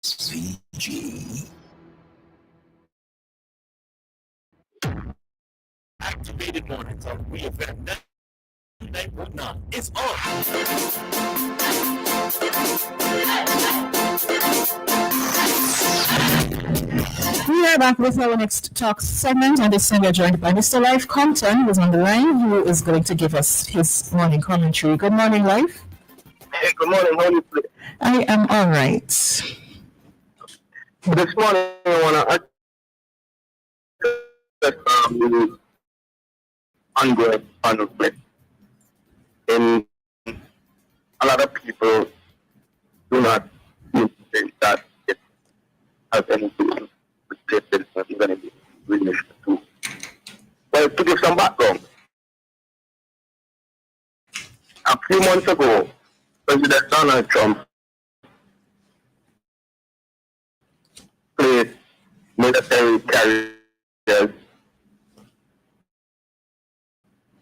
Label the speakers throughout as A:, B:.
A: SVG. Activated mornings on WEFM 99.9. It's on.
B: We are back with our next talk segment, and this time we are joined by Mr. Lyf Compton, who's on the line, who is going to give us his morning commentary. Good morning, Lyf.
C: Hey, good morning. How are you today?
B: I am all right.
C: This morning, I want to address the ongoing conflict. And a lot of people do not think that it has anything with justice or even in relation to. Well, to give some background, a few months ago, President Donald Trump placed military carriers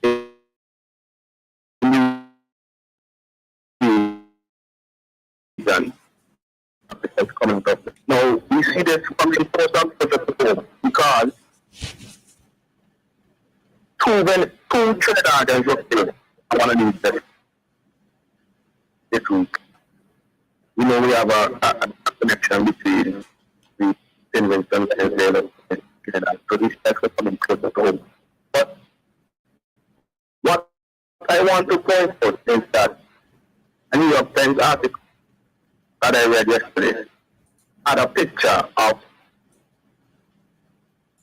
C: in the coming up. Now, we see this coming important because two Trinidadians were killed on one of these days this week. We know we have a connection between the Finland and Venezuela and Canada, so these guys are coming closer to home. But what I want to point out is that a New York Times article that I read yesterday had a picture of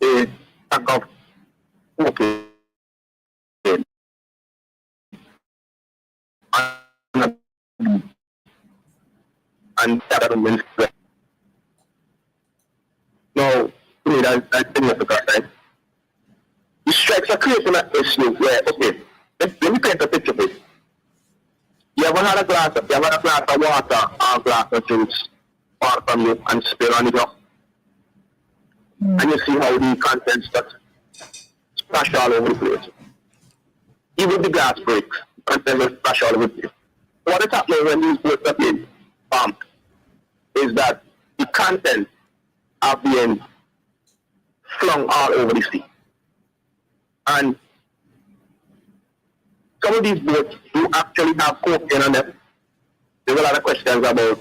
C: a sack of cocaine and that means now, to me, that's significant, right? It strikes a creating an issue where, okay, let me paint a picture, please. You ever had a glass of water or a glass of juice far from you and spill on the ground? And you see how the contents splash all over the place. Even the glass breaks, contents will splash all over the place. What is happening when these boats are being pumped is that the contents are being flung all over the sea. And some of these boats do actually have cocaine on them. There's a lot of questions about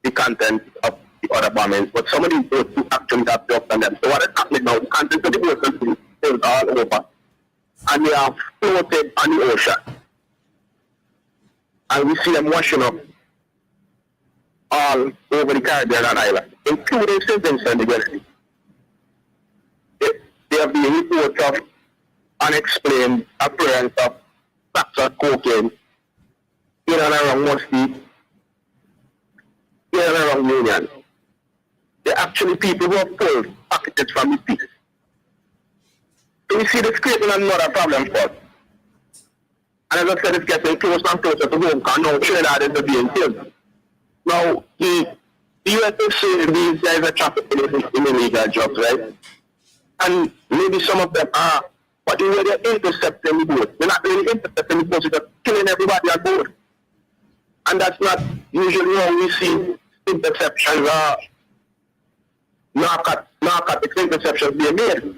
C: the content of the other bombings, but some of these boats do actually have drugs on them. So what is happening now, the content of the boats is filled all over. And they are floated on the ocean. And we see them washing up all over the Caribbean and island, including St. Vincent and the Grenadines. There have been reports of unexplained appearance of packs of cocaine in and around Mosty, in and around Union. There are actually people who have pulled packages from these pieces. So we see this creating another problem for us. And as I said, it's getting closer and closer to home, because now Trinidad is being killed. Now, the U.S. is saying these guys are trafficking in illegal drugs, right? And maybe some of them are, but the way they're intercepting the boat, they're not really intercepting the boat, they're killing everybody on board. And that's not usually how we see interceptions or narcotics interceptions being made.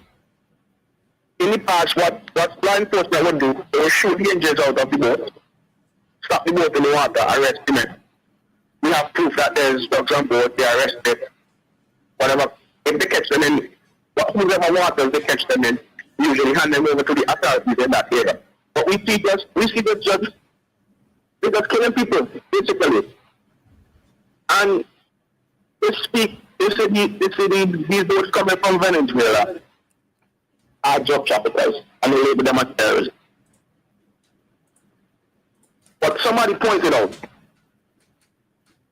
C: In the past, what law enforcement would do, they would shoot the engines out of the boat, stop the boat in the water, arrest the men. We have proof that there's drugs on board, they are arrested. Whatever, if they catch them in, whoever waters they catch them in, usually hand them over to the authorities in that area. But we see the drugs, they're just killing people, basically. And they say these boats coming from Venezuela are drug traffickers, and they label them as terrorists. But somebody pointed out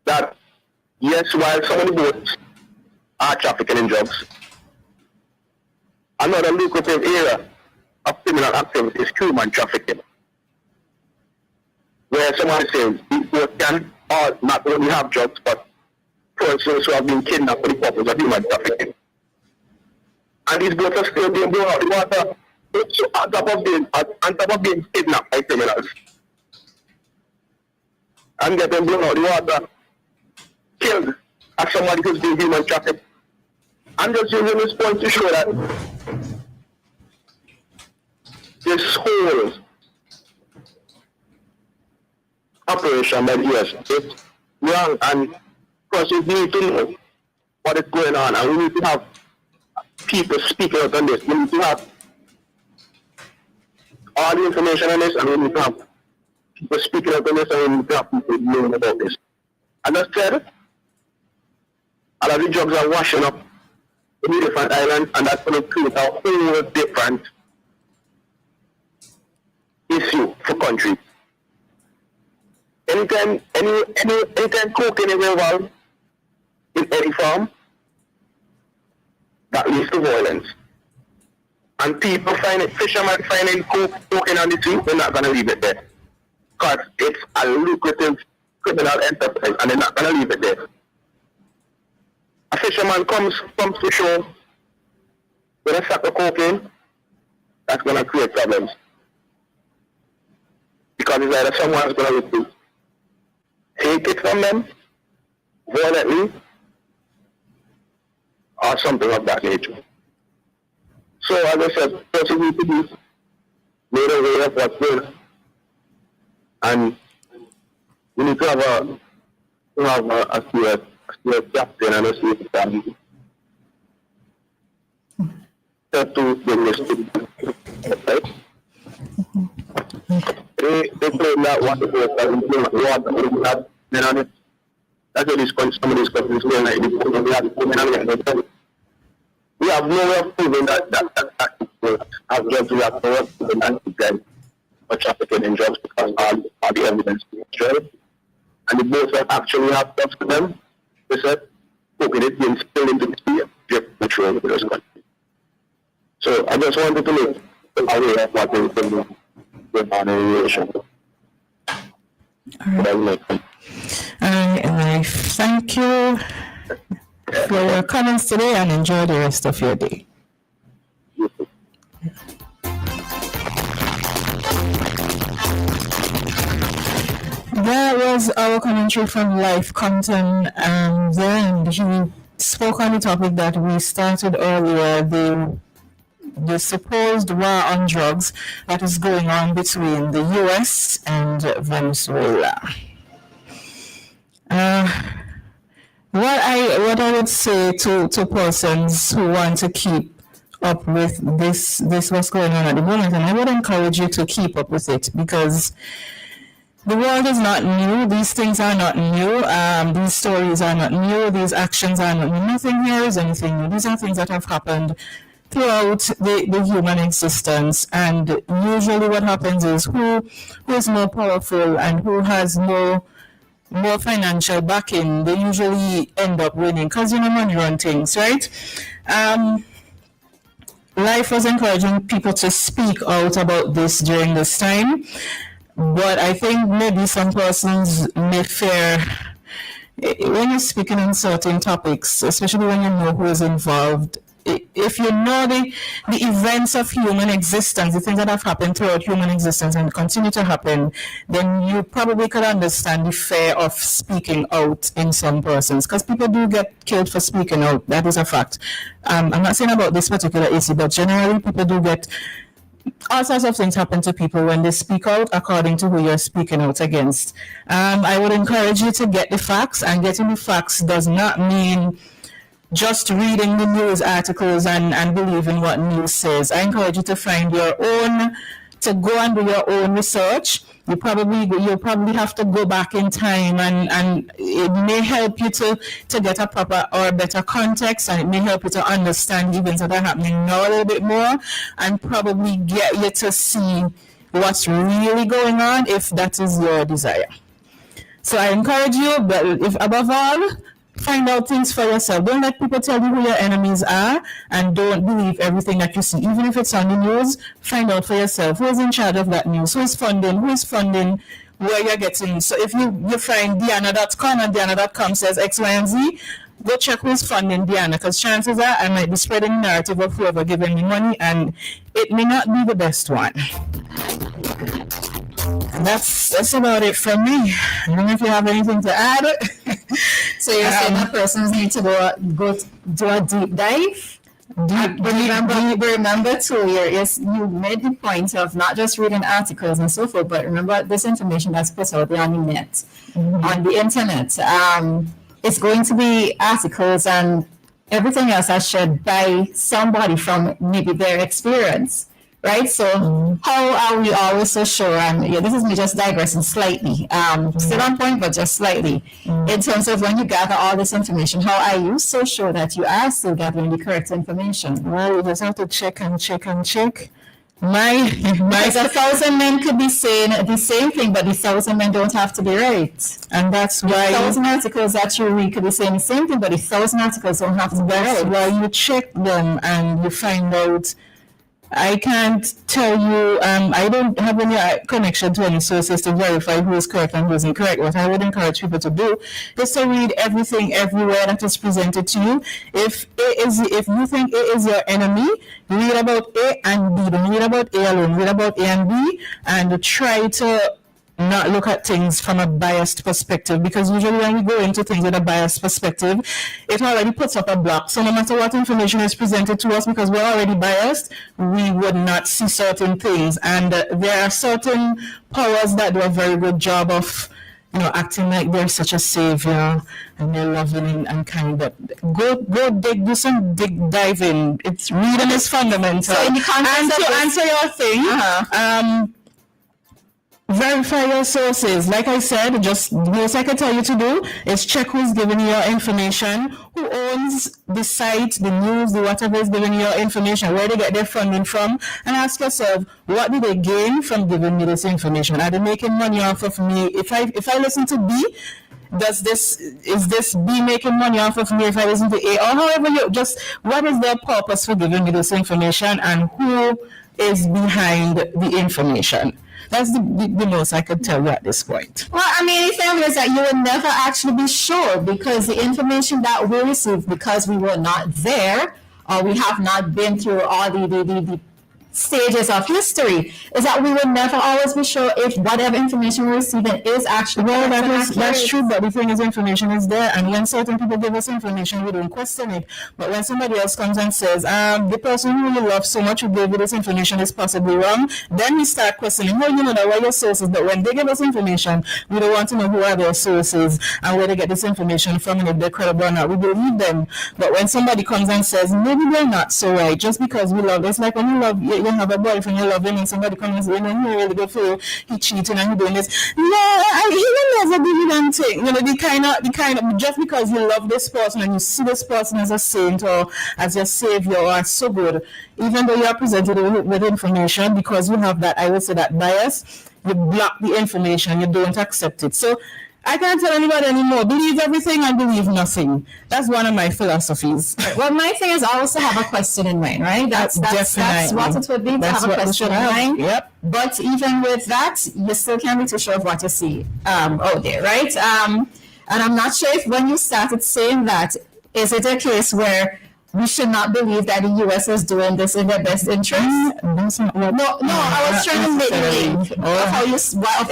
C: that, yes, while some of the boats are trafficking in drugs, another lucrative area of criminal activity is human trafficking, where somebody says these boats can not only have drugs, but persons who have been kidnapped for the purpose of human trafficking. And these boats are still being blown out the water. So on top of being kidnapped by criminals and getting blown out the water, killed as somebody who's being human trafficked. I'm just using this point to show that this whole operation by the US is wrong, and because we need to know what is going on, and we need to have people speaking out on this. We need to have all the information on this, and we need to have people speaking out on this, and we need to have people knowing about this. As I said, a lot of the drugs are washing up in the different islands, and that's going to create a whole different issue for countries. Anytime cocaine is involved in any form, that leads to violence. And fishermen finding cocaine on the sea, they're not going to leave it there. Because it's a lucrative criminal enterprise, and they're not going to leave it there. A fisherman comes to shore with a sack of cocaine, that's going to create problems. Because it's either someone's going to take it from them violently or something of that nature. So, as I said, first we need to be made aware of what's going on. And we need to have a clear captain and a clear family to bring this to right? They claim that what the boat has been on it. That's what some of these countries going like this. We have no way of proving that have drugs we have no way of proving that for trafficking in drugs because all the evidence is destroyed. And the boats that actually have drugs to them, they said, okay, it's being spilled into the sea, drip patrol in those countries. So I just wanted to make aware of what they do with on a relation.
B: Lyf, thank you for your comments today and enjoy the rest of your day. That was our commentary from Lyf Compton, and he spoke on the topic that we started earlier, the supposed war on drugs that is going on between the US and Venezuela. What I would say to persons who want to keep up with this what's going on at the moment, and I would encourage you to keep up with it because the world is not new. These things are not new. These stories are not new. These actions are not new. Nothing here is anything new. These are things that have happened throughout the human existence, and usually what happens is who is more powerful and who has more financial backing, they usually end up winning because money run things, right? Lyf was encouraging people to speak out about this during this time, but I think maybe some persons may fear when you're speaking on certain topics, especially when you know who is involved. If you know the events of human existence, the things that have happened throughout human existence and continue to happen, then you probably could understand the fear of speaking out in some persons, because people do get killed for speaking out. That is a fact. I'm not saying about this particular issue, but generally people do get all sorts of things happen to people when they speak out according to who you're speaking out against. I would encourage you to get the facts, and getting the facts does not mean just reading the news articles and believing what news says. I encourage you to find your own, to go and do your own research. You'll probably have to go back in time, and it may help you to get a proper or better context, and it may help you to understand events that are happening now a little bit more, and probably get you to see what's really going on if that is your desire. So I encourage you, but if above all, find out things for yourself. Don't let people tell you who your enemies are, and don't believe everything that you see. Even if it's on the news, find out for yourself who is in charge of that news, who is funding, where you're getting. So if you find Dianna.com and Dianna.com says X, Y, and Z, go check who's funding Dianna, because chances are I might be spreading the narrative of whoever giving me money, and it may not be the best one. That's about it from me. I don't know if you have anything to add.
D: So you're saying that persons need to go do a deep dive? Remember too, you made the point of not just reading articles and so forth, but remember this information that's put out there on the net, on the internet. It's going to be articles and everything else that's shared by somebody from maybe their experience, right? So how are we always so sure? And this is me just digressing slightly, still on point, but just slightly. In terms of when you gather all this information, how are you so sure that you are still gathering the correct information?
B: Well, you just have to check and check and check. Because
D: 1,000 men could be saying the same thing, but the 1,000 men don't have to be right.
B: And that's why
D: 1,000 articles that you read could be saying the same thing, but the 1,000 articles don't have to be right.
B: That's why you check them and you find out. I can't tell you, I don't have any connection to any sources to verify who is correct and who is incorrect. What I would encourage people to do is to read everything everywhere that is presented to you. If you think A is your enemy, read about A and B. Don't read about A alone, read about A and B, and try to not look at things from a biased perspective, because usually when we go into things with a biased perspective, it already puts up a block. So no matter what information is presented to us, because we're already biased, we would not see certain things. And there are certain powers that do a very good job of acting like they're such a savior and they're loving and kind. But go do some diving. It's reading is fundamental.
D: So in the context
B: and
D: of
B: to answer your thing, verify your sources. Like I said, just the most I can tell you to do is check who's giving you your information, who owns the site, the news, the whatever is giving you your information, where they get their funding from, and ask yourself, what do they gain from giving me this information? Are they making money off of me? If I listen to B, is this B making money off of me if I listen to A? Or however, what is their purpose for giving me this information, and who is behind the information? That's the most I could tell you at this point.
D: Well, I mean, the thing is that you will never actually be sure, because the information that we receive, because we were not there or we have not been through all the stages of history, is that we will never always be sure if whatever information we're receiving is actually
B: that's true, but the thing is, information is there, and when certain people give us information, we don't question it. But when somebody else comes and says, the person who you love so much who gave you this information is possibly wrong, then we start questioning, well, that were your sources. But when they give us information, we don't want to know who are their sources and where they get this information from, and if they're credible or not, we believe them. But when somebody comes and says, maybe they're not so right, just because we love, it's like when you have a boyfriend, you love him, and somebody comes and says, he's really good for you, he cheating and he doing this. No, he will never do them thing. The kind of, just because you love this person and you see this person as a saint or as your savior or as so good, even though you are presented with information, because you have that, I would say, that bias, you block the information, you don't accept it. So I can't tell anybody anymore, believe everything and believe nothing. That's one of my philosophies.
D: Well, my thing is always to have a question in mind, right? That's what it would be, to have a question in mind.
B: Yep.
D: But even with that, you still can't be too sure of what you see out there, right? And I'm not sure if when you started saying that, is it a case where we should not believe that the U.S. is doing this in their best interest?
B: That's not what,
D: no, I was trying to make a link of how you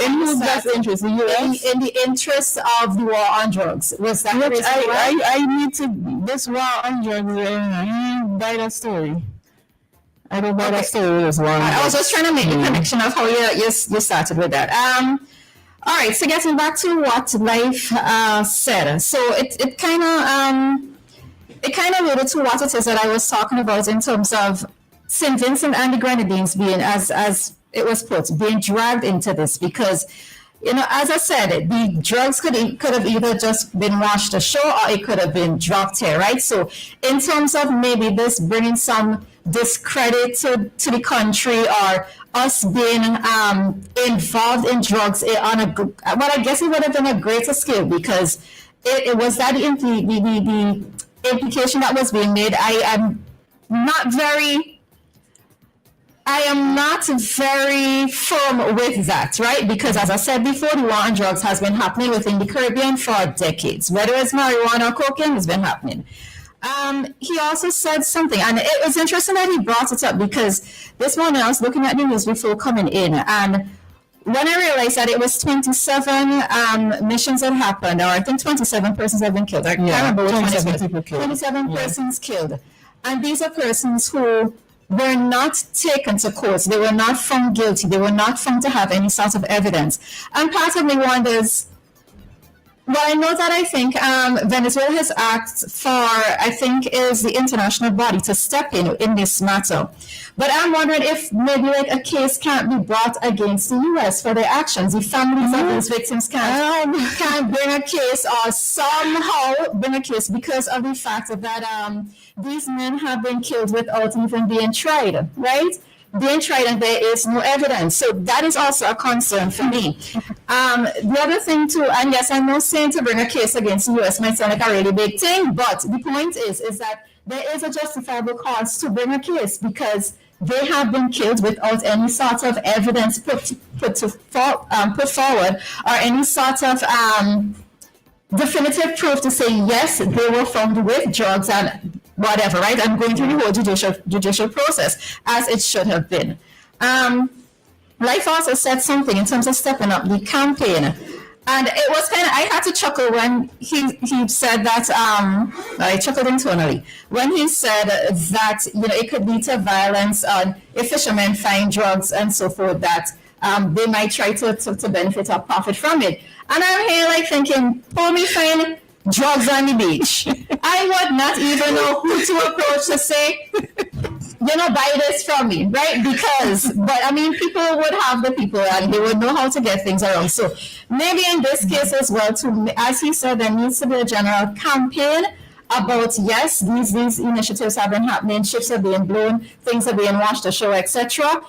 B: in whose best interest? The U.S.?
D: In the interest of the war on drugs. Was that the reason why?
B: I need to, this war on drugs, buy that story. I don't buy that story with this war.
D: I was just trying to make the connection of how you started with that. All right, so getting back to what Lyf said. So it kind of related to what it is that I was talking about in terms of St. Vincent and the Grenadines being, as it was put, being dragged into this, because, as I said, the drugs could have either just been washed ashore or it could have been dropped here, right? So in terms of maybe this bringing some discredit to the country, or us being involved in drugs on what I guess it would have been a greater scale, because it was that the implication that was being made. I am not very I am not very firm with that, right? Because as I said before, the war on drugs has been happening within the Caribbean for decades. Whether it's marijuana or cocaine, it's been happening. He also said something, and it was interesting that he brought it up because this morning I was looking at the news before coming in, and when I realized that it was 27 missions that happened, or I think 27 persons have been killed. I can't remember which one it was.
B: people killed.
D: 27 persons killed. And these are persons who were not taken to court. They were not found guilty. They were not found to have any sort of evidence. And part of me wonders, well, I know that I think Venezuela has asked for, I think, is the international body to step in this matter. But I'm wondering if maybe like a case can't be brought against the U.S. for their actions. The families of these victims can't bring a case or somehow bring a case because of the fact that these men have been killed without even being tried, right? Being tried and there is no evidence. So that is also a concern for me. The other thing too, and yes, I'm not saying to bring a case against the US might sound like a really big thing, but the point is that there is a justifiable cause to bring a case because they have been killed without any sort of evidence put forward or any sort of definitive proof to say yes, they were found with drugs and whatever, right? I'm going through the whole judicial process as it should have been. Lyf also said something in terms of stepping up the campaign. And it was kind of, I had to chuckle when he said that, I chuckled internally, when he said that, it could lead to violence if fishermen find drugs and so forth, that they might try to benefit or profit from it. And I'm here like thinking, pull me find drugs on the beach. I would not even know who to approach to say, buy this from me, right? But I mean, people would have the people and they would know how to get things around. So maybe in this case as well, too, as he said, there needs to be a general campaign about, yes, these initiatives have been happening, ships are being blown, things are being washed ashore, etc.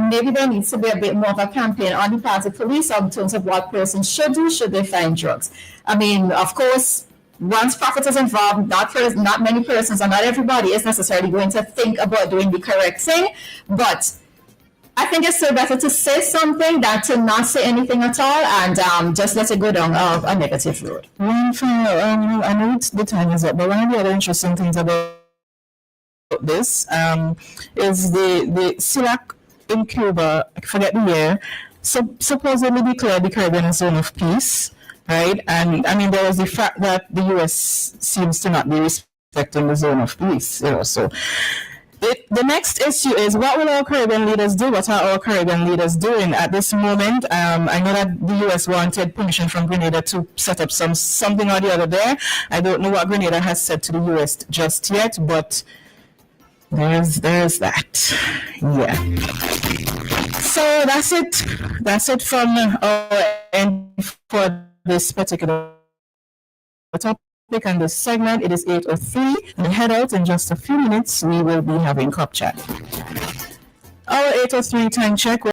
D: Maybe there needs to be a bit more of a campaign on the part of police in terms of what persons should do should they find drugs. I mean, of course, once profit is involved, not many persons or not everybody is necessarily going to think about doing the correct thing, but I think it's still better to say something than to not say anything at all and just let it go down a negative road.
B: I know the time is up, but one of the other interesting things about this is the CILAC in Cuba, I forget the year, supposedly declared the Caribbean a zone of peace. Right, and I mean there was the fact that the U.S. seems to not be respecting the zone of peace. So the next issue is what will our Caribbean leaders do? What are our Caribbean leaders doing at this moment? I know that the U.S. wanted permission from Grenada to set up something or the other there. I don't know what Grenada has said to the U.S. just yet, but there's that. Yeah. So that's it from our end for this particular topic and this segment. It is 8:03 and head out in just a few minutes. We will be having Cop Chat. Our 8:03 time check.